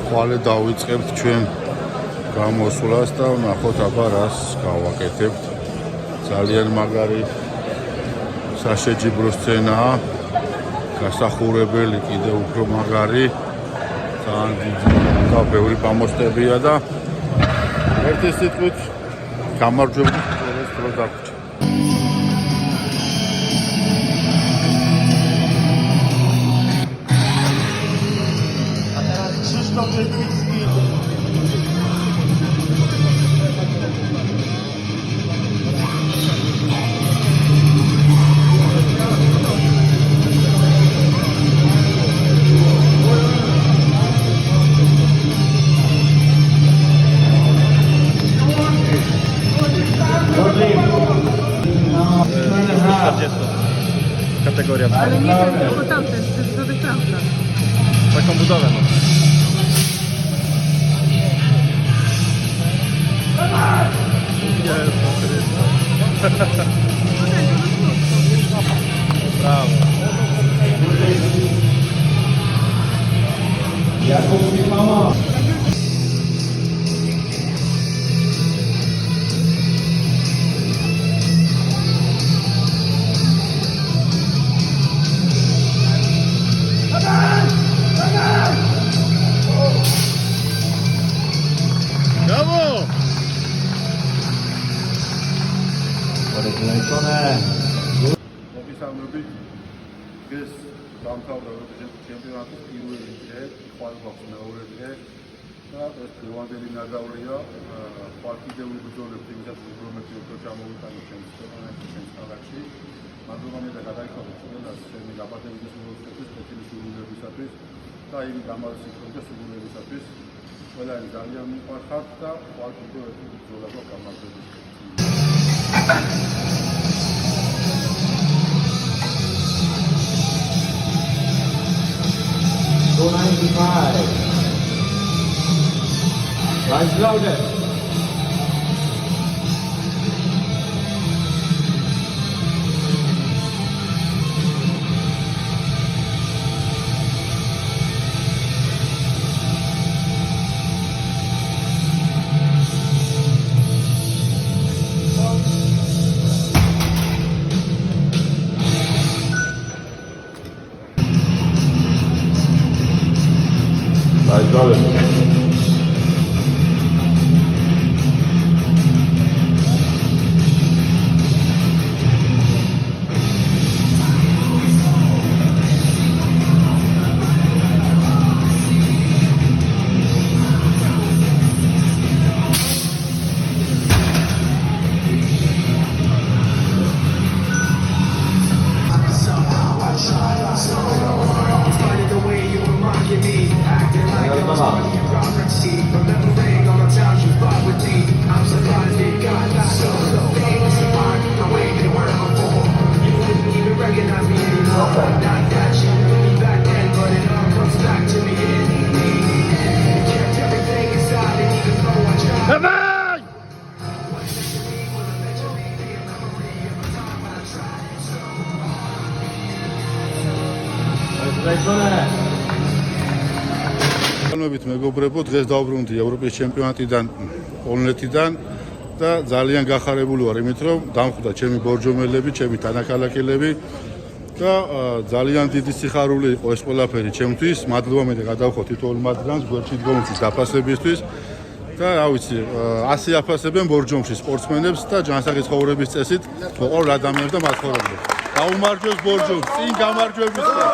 ხვალე დავიწყებთ ჩვენ გამოსვლას და ნახოთ აბა რას გავაკეთებთ. ძალიან მაგარი საშეჯიბრო სცენაა. გასახურებელი კიდევ უფრო მაგარი. ძალიან დიდი და ბევრი პამოსტებია და ერთი სიტყვით გამარჯვებით ყველას დრო დაგვრჩა. Kategoria. Ale nie ten, tylko tamten, to jest do wykręta. Taką budowę ma. Brawo. Brawo! მოგესალმებით. ეს დამთავრდა ჩემპიონატის პირველი დღე, ხვალ გვაქვს მეორე დღე და ეს დღევანდელი ნაზავრია. ხვალ კიდევ ვიბრძოლებთ იმისათვის, რომ უფრო ჩამოვიტანოთ ჩემს ქვეყანაში, ჩემს ქალაქში. მადლობა მინდა გადაიხადოთ ყველას ჩემი გაბატების მოუწევს სპეციალური სურვილებისათვის და იმ გამარჯვებულთა სურვილებისათვის. ყველანი ძალიან მიყვარხართ და ხვალ კიდევ ერთი ბრძოლა გვაქვს გამარჯვების. 295. Right loaded. Right loaded. მოგესალმებით მეგობრებო, დღეს დავბრუნდი ევროპის ჩემპიონატიდან პოლონეთიდან და ძალიან გახარებული ვარ იმით, რომ დამხვდა ჩემი ბორჯომელები, ჩემი თანაქალაქელები და ძალიან დიდი სიხარული იყო ეს ყველაფერი ჩემთვის. მადლობა მინდა გადავხო თითოეულ მათგანს გვერდში დგომის დაფასებისთვის და რა ვიცი, ასე აფასებენ ბორჯომში სპორტსმენებს და ჯანსაღი ცხოვრების წესით ყოველ ადამიანს და მაცხოვრებლებს. გაუმარჯოს ბორჯომს, წინ გამარჯვებისთვის.